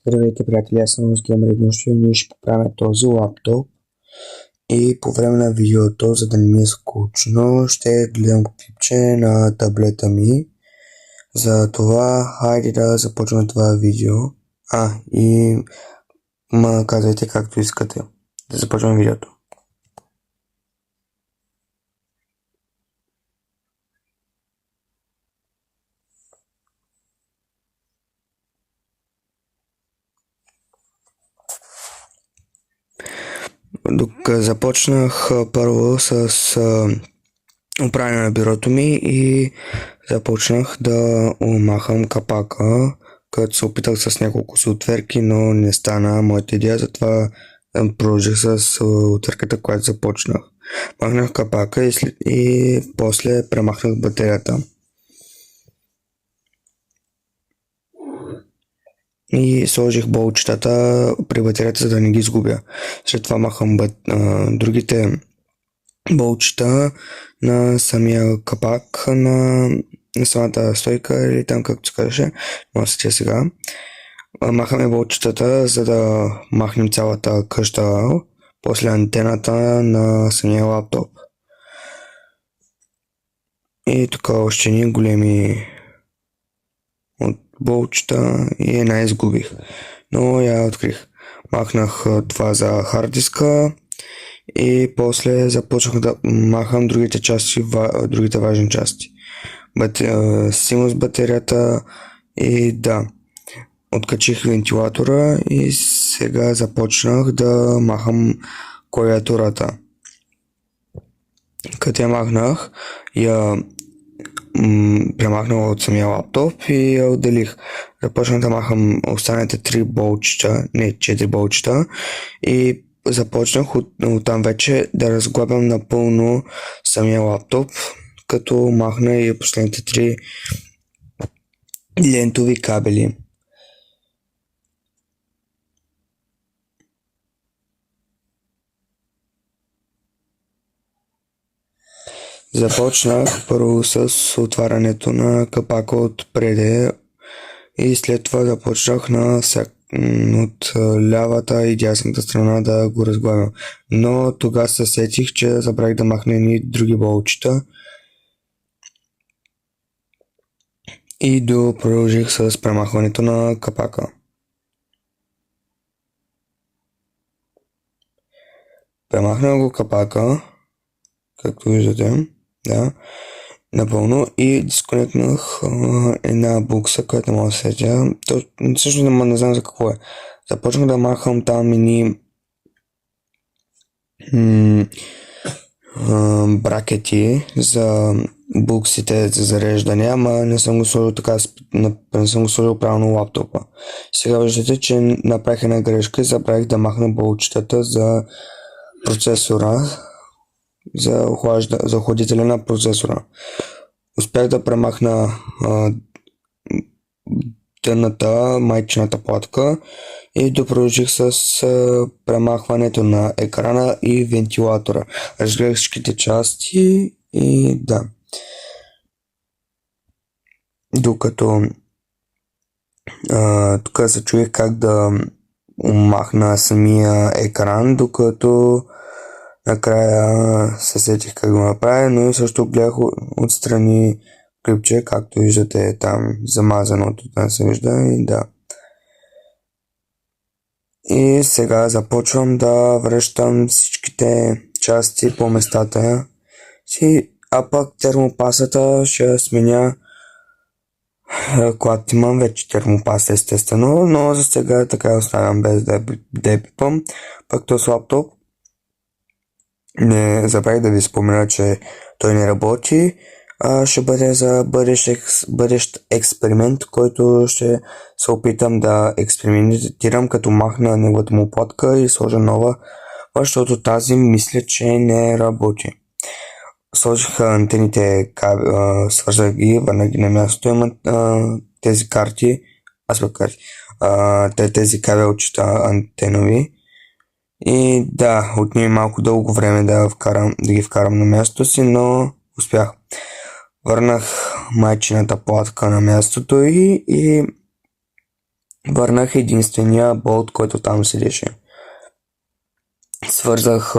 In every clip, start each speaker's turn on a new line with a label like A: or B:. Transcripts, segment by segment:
A: Здравейте, приятели, аз съм с Gamer Единство и ние ще поправим този лаптоп и по време на видеото, за да не ми е скучно, ще гледам клипче на таблета ми. За това, хайде да започваме това видео. И казвайте както искате. Да започваме видеото. Докато започнах първо с оправяне на бюрото ми и започнах да махам капака, като се опитах с няколко си отверки, но не стана моята идея, затова продължих с отверката, която започнах. Махнах капака и после премахнах батерията. И сложих болчетата при батерията, за да не ги изгубя. След това махам другите болчета на самия капак на самата стойка или там както се казваше, нося сега. Махаме болчетата, за да махнем цялата къща, после антената на самия лаптоп. И тук още ни големи от болчета и една изгубих, но я открих. Махнах това за хард диска и после започнах да махам другите части, другите важни части. Симус батерията и да. Откачих вентилатора и сега започнах да махам клавиатурата. Като я махнах, я премахнах от самия лаптоп и я отделих. Започнах да махам останалите 4 болчета и започнах от там вече да разглабям напълно самия лаптоп, като махна и последните 3 лентови кабели. Започнах първо с отварянето на капака отпреде и след това започнах от лявата и дясната страна да го разглавям. Но тогава се сетих, че забравих да махна и други болчета и продължих с премахването на капака. Премахнах го капака, както виждате, да, напълно и дисконектнах една букса, която мога да сетя. Също не знам за какво е. Започнах да махам там бракети за буксите за зареждане, ама не съм го сложил не съм го сложил правилно лаптопа. Сега виждате, че направих една грешка и забравих да махна болчетата за процесора, за охладителя на процесора. Успях да премахна тъмната майчината платка и продължих с премахването на екрана и вентилатора. Разгледах всичките части и да. Докато тук се чуих как да махна самия екран, докато накрая се сетих как го направя, но и също гледах отстрани клипче, както виждате там замазаното, там се вижда и да. И сега започвам да връщам всичките части по местата си, а пък термопасата ще сменя, когато имам вече термопаса естествено, но за сега така оставям без да я пипам. Пък този лаптоп не забравих да ви спомена, че той не работи. Ще бъде за бъдещ експеримент, който ще се опитам да експериментирам, като махна неговата му платка и сложа нова, защото тази мисля, че не работи. Сложих антените, свързах ги, върнах ги на място, имат тези карти, тези кабелчета антенови. И да, отне малко дълго време да ги вкарам на мястото си, но успях. Върнах майчината платка на мястото и Върнах единствения болт, който там седеше. Свързах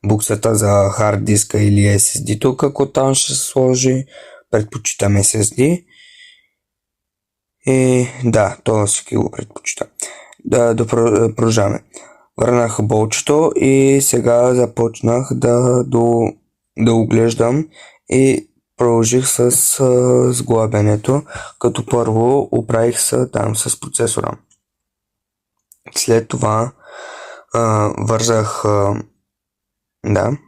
A: буксата за хард диска или SSD тук, ако там ще се сложи. Предпочитам SSD. И да, то всеки го предпочита. Да продължаваме. Върнах болчето и сега започнах да оглеждам и продължих с сглобянето, като първо оправих се там с процесора. След това вързах да,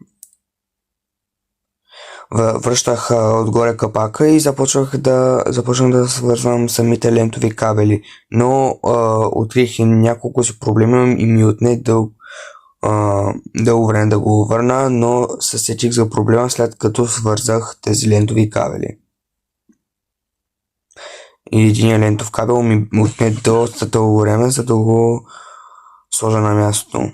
A: връщах отгоре капака и започнах да свързвам самите лентови кабели, но открих няколко си проблеми и ми отне дълго време да го върна, но се сетих за проблема след като свързах тези лентови кабели. И един лентов кабел ми отне доста дълго време, за да го сложа на мястото.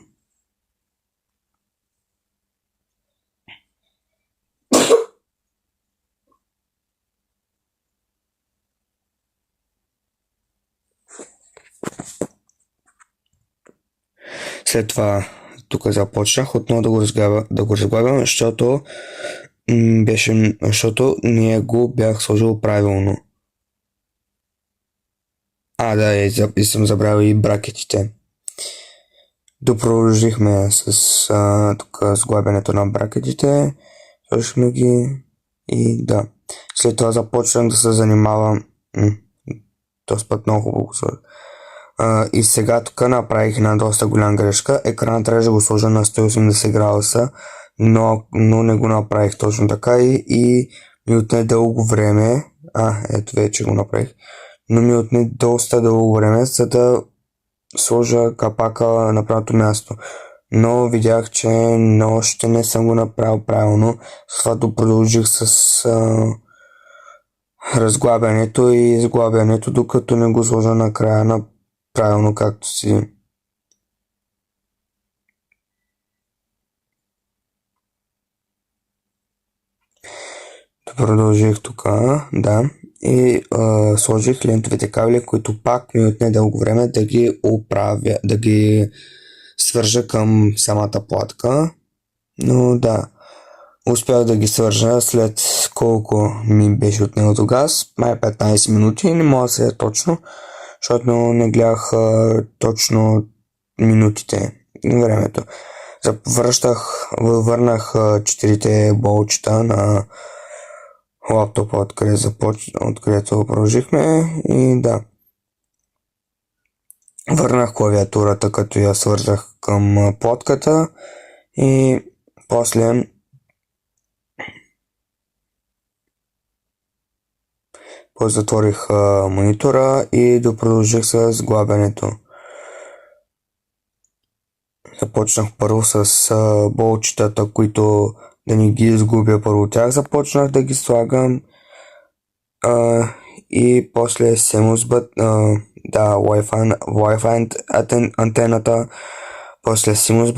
A: След това тук започнах отново да го разглабям, защото защото не го бях сложил правилно. Да, и съм забравил и бракетите. Допродължихме с тук сглабянето на бракетите, сложихме ги и да. След това започнах да се занимавам. Този път много хубаво го сложих. И сега тук направих една доста голяма грешка. Екранът трябваше да го сложа на 180 градуса, но не го направих точно така и ми отне дълго време. Ето вече го направих. Но ми отне доста дълго време, за да сложа капака на правилното място. Но видях, че още не съм го направил правилно. С това продължих с разглабянето и изглабянето, докато не го сложа накрая на правилно както си. Продължих тук, да, и сложих лентовите кабели, които пак ми отне дълго време да ги оправя, да ги свържа към самата платка. Но да, успях да ги свържа след колко ми беше отнело тогава, май 15 минути, не мога да се точно, защото не гледах точно минутите, времето. Върнах 4 болчета на лаптопа, откъдето продължихме и да. Върнах клавиатурата, като я свързах към плотката и после затворих монитора и продължих с сглабянето. Започнах първо с болчетата, които да не ги изгубя. Първо тях започнах да ги слагам и после Semus Wi-Fi антената, после Semus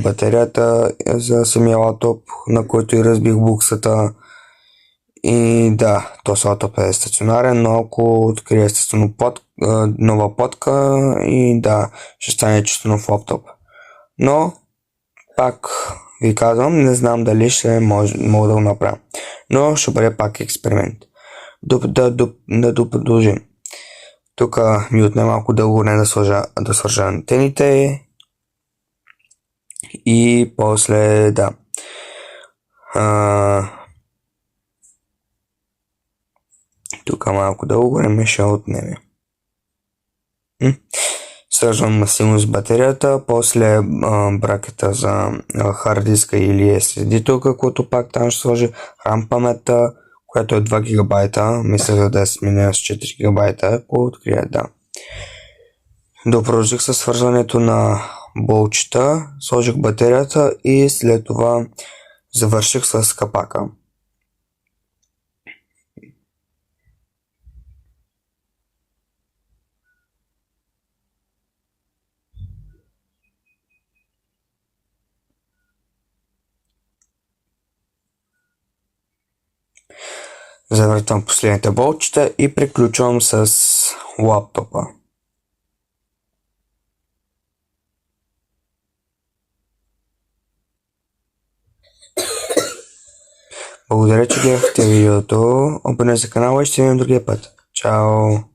A: батерията за самия лаптоп, на който и разбих буксата. И да, този лаптоп е стационарен, но ако открия естествено нова подка и да, ще стане чисто нов лаптоп. Но пак ви казвам, не знам дали ще мога да го направя. Но ще бъде пак експеримент. Да продължим. Тук ми отне малко дълго време да свържа антените. И после да. Тук малко дълго време ще отнеме. Свързвам масивно с батерията, после бракета за хард диска или SSD тук, който пак там ще сложи RAM паметта, която е 2 гигабайта, мисля за да сменя с 4 гигабайта, ако открия, да. Допродължих със свързването на болчета, сложих батерията и след това завърших с капака. Завъртам последните болтчета и приключвам с лаптопа. Благодаря, че гледахте видеото. Абонирайте се канала и ще се видим другия път. Чао!